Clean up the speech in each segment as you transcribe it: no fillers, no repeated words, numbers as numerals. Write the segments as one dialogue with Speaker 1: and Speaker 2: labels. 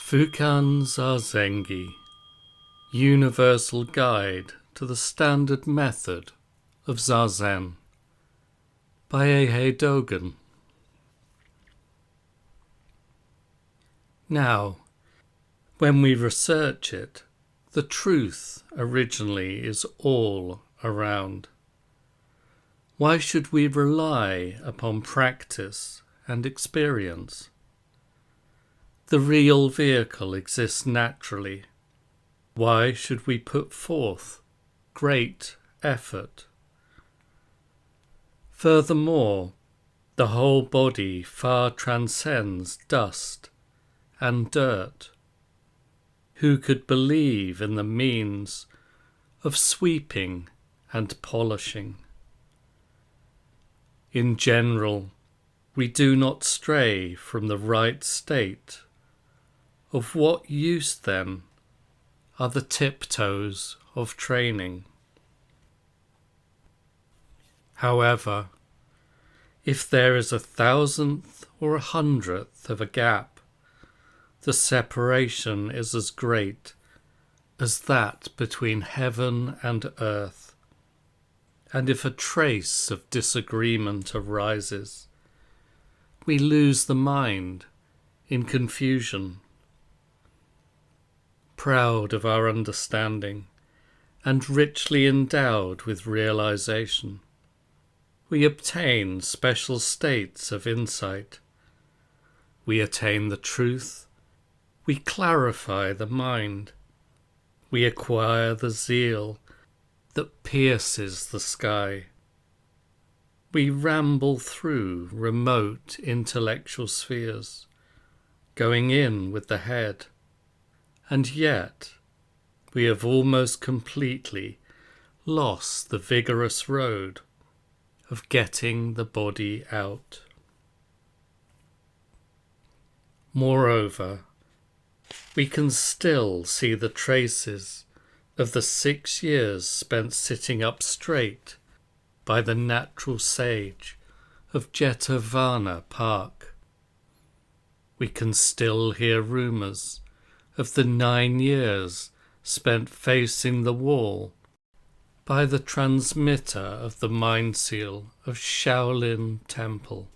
Speaker 1: Fukanzazengi, Universal Guide to the Standard Method of Zazen, by Eihei Dogen. Now, when we research it, the truth originally is all around. Why should we rely upon practice and experience? The real vehicle exists naturally. Why should we put forth great effort? Furthermore, the whole body far transcends dust and dirt. Who could believe in the means of sweeping and polishing? In general, we do not stray from the right state. Of what use, then, are the tiptoes of training? However, if there is 1,000th or 100th of a gap, the separation is as great as that between heaven and earth, and if a trace of disagreement arises, we lose the mind in confusion. Proud of our understanding and richly endowed with realization, we obtain special states of insight. We attain the truth. We clarify the mind. We acquire the zeal that pierces the sky. We ramble through remote intellectual spheres, going in with the head, and yet we have almost completely lost the vigorous road of getting the body out. Moreover, we can still see the traces of the 6 years spent sitting up straight by the natural sage of Jetavana Park. We can still hear rumours of the 9 years spent facing the wall by the transmitter of the mind seal of Shaolin Temple.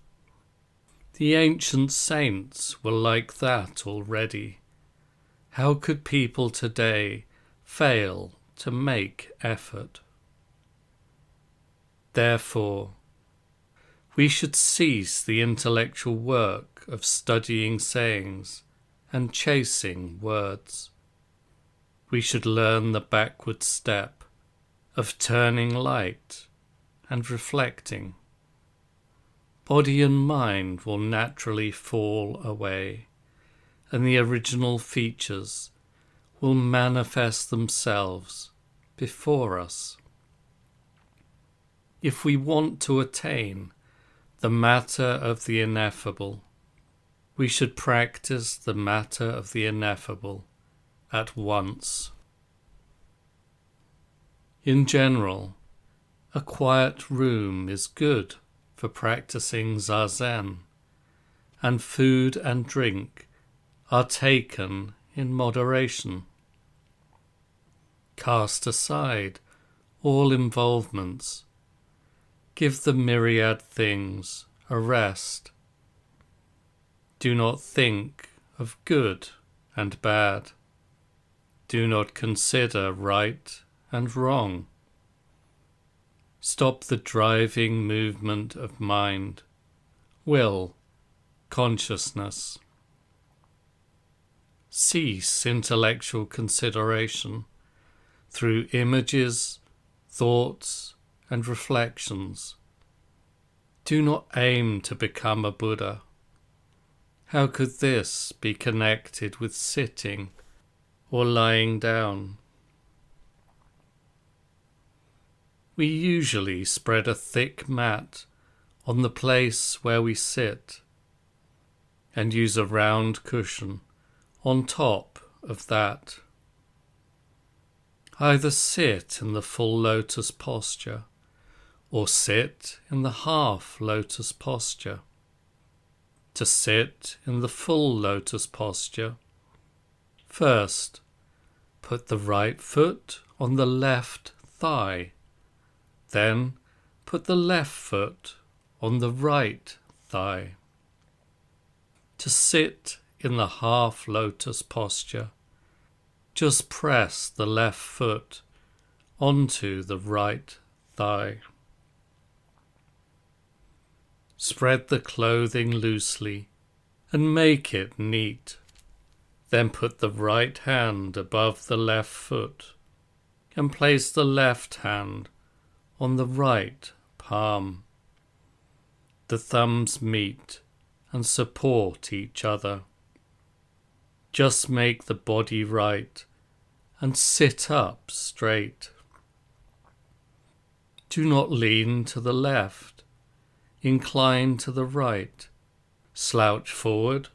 Speaker 1: The ancient saints were like that already. How could people today fail to make effort? Therefore, we should cease the intellectual work of studying sayings and chasing words. We should learn the backward step of turning light and reflecting. Body and mind will naturally fall away, and the original features will manifest themselves before us. If we want to attain the matter of the ineffable, we should practice the matter of the ineffable at once. In general, a quiet room is good for practicing Zazen, and food and drink are taken in moderation. Cast aside all involvements. Give the myriad things a rest. Do not think of good and bad. Do not consider right and wrong. Stop the driving movement of mind, will, consciousness. Cease intellectual consideration through images, thoughts, and reflections. Do not aim to become a Buddha. How could this be connected with sitting or lying down? We usually spread a thick mat on the place where we sit and use a round cushion on top of that. Either sit in the full lotus posture or sit in the half lotus posture. To sit in the full lotus posture, First, put the right foot on the left thigh. Then, put the left foot on the right thigh. To sit in the half lotus posture, just press the left foot onto the right thigh. Spread the clothing loosely and make it neat. Then put the right hand above the left foot and place the left hand on the right palm. The thumbs meet and support each other. Just make the body right and sit up straight. Do not lean to the left, incline to the right, slouch forward,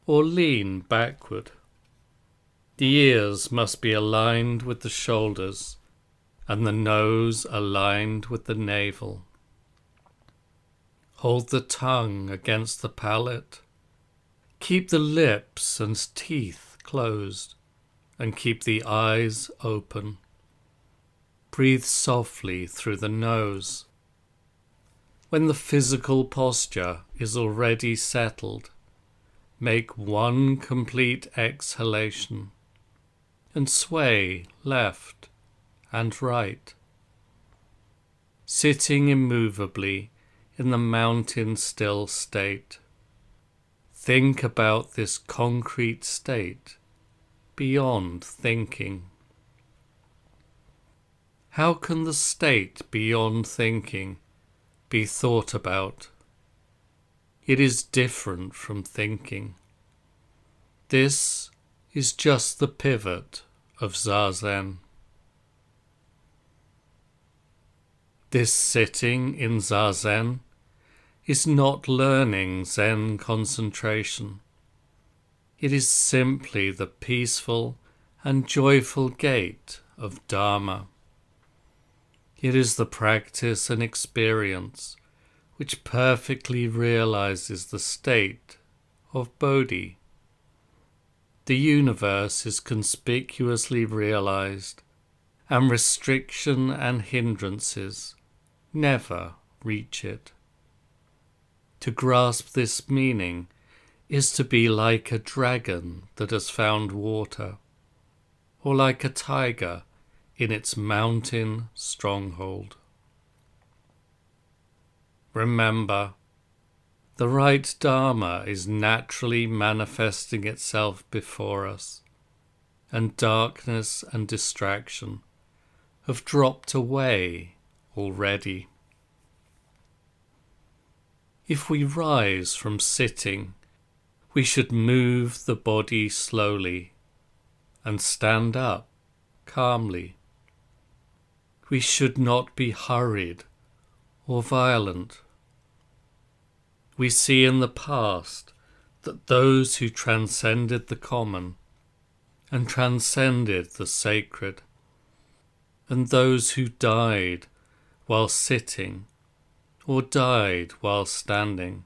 Speaker 1: or lean backward. The ears must be aligned with the shoulders and the nose aligned with the navel. Hold the tongue against the palate. Keep the lips and teeth closed and keep the eyes open. Breathe softly through the nose. When the physical posture is already settled, make one complete exhalation and sway left and right. Sitting immovably in the mountain still state, think about this concrete state beyond thinking. How can the state beyond thinking be thought about? It is different from thinking. This is just the pivot of Zazen. This sitting in Zazen is not learning Zen concentration. It is simply the peaceful and joyful gate of Dharma. It is the practice and experience which perfectly realizes the state of Bodhi. The universe is conspicuously realized, and restriction and hindrances never reach it. To grasp this meaning is to be like a dragon that has found water, or like a tiger in its mountain stronghold. Remember, the right Dharma is naturally manifesting itself before us, and darkness and distraction have dropped away already. If we rise from sitting, we should move the body slowly and stand up calmly. We should not be hurried or violent. We see in the past that those who transcended the common and transcended the sacred, and those who died while sitting or died while standing,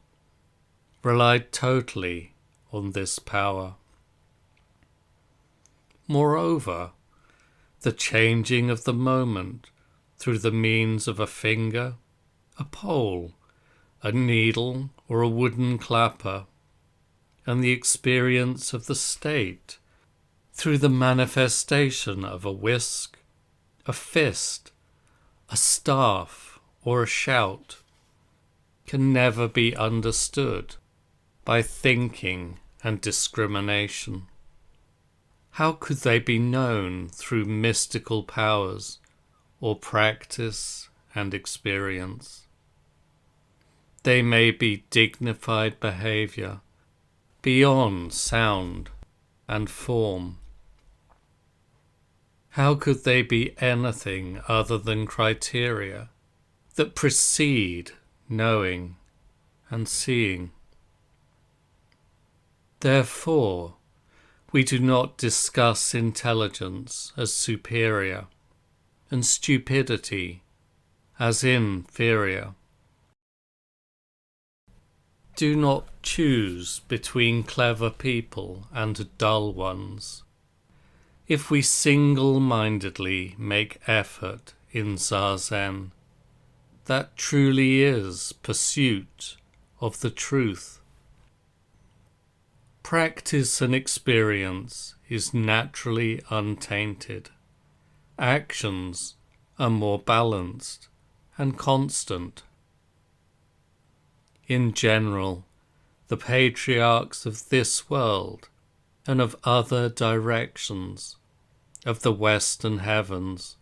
Speaker 1: relied totally on this power. Moreover, the changing of the moment through the means of a finger, a pole, a needle, or a wooden clapper, and the experience of the state through the manifestation of a whisk, a fist, a staff, or a shout, can never be understood by thinking and discrimination. How could they be known through mystical powers or practice and experience? They may be dignified behavior beyond sound and form. How could they be anything other than criteria that precede knowing and seeing? Therefore, we do not discuss intelligence as superior and stupidity as inferior. Do not choose between clever people and dull ones if we single-mindedly make effort in Zazen, that truly is pursuit of the truth. Practice and experience is naturally untainted. Actions are more balanced and constant. In general, the patriarchs of this world and of other directions, of the western heavens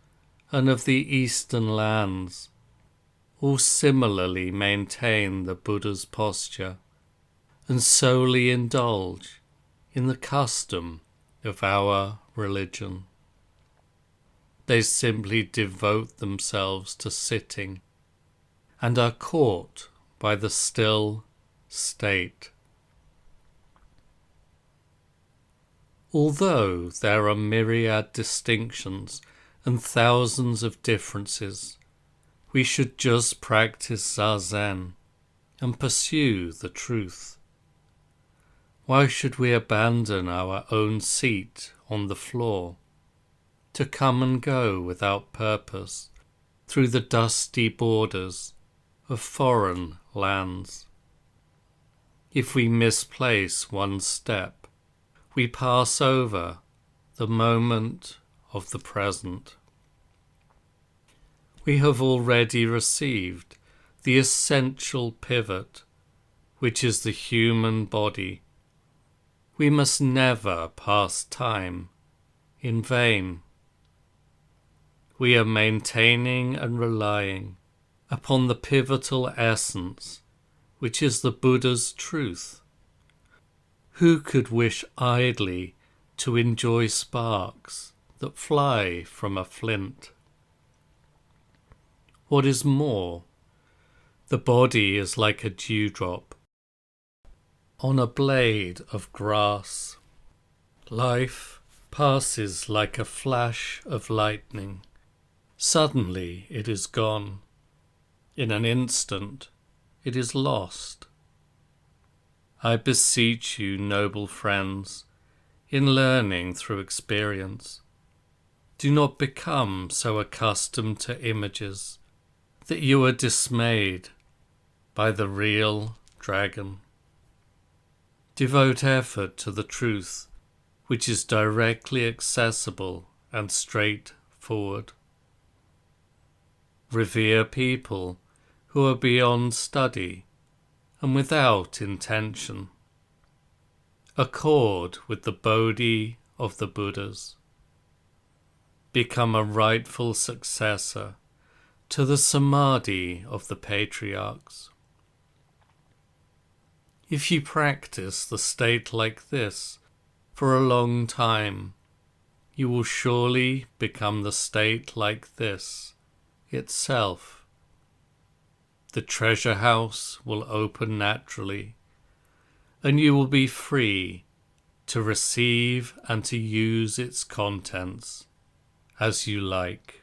Speaker 1: and of the eastern lands, all similarly maintain the Buddha's posture and solely indulge in the custom of our religion. They simply devote themselves to sitting and are caught by the still state. Although there are myriad distinctions and thousands of differences, we should just practice Zazen and pursue the truth. Why should we abandon our own seat on the floor to come and go without purpose through the dusty borders of foreign lands? If we misplace one step, we pass over the moment of the present. We have already received the essential pivot, which is the human body. We must never pass time in vain. We are maintaining and relying upon the pivotal essence, which is the Buddha's truth. Who could wish idly to enjoy sparks that fly from a flint? What is more, the body is like a dewdrop on a blade of grass. Life passes like a flash of lightning. Suddenly it is gone. In an instant it is lost. I beseech you, noble friends, in learning through experience, do not become so accustomed to images that you are dismayed by the real dragon. Devote effort to the truth, which is directly accessible and straightforward. Revere people who are beyond study and without intention. Accord with the Bodhi of the Buddhas. Become a rightful successor to the Samadhi of the patriarchs. If you practice the state like this for a long time, you will surely become the state like this itself. The treasure house will open naturally, and you will be free to receive and to use its contents as you like.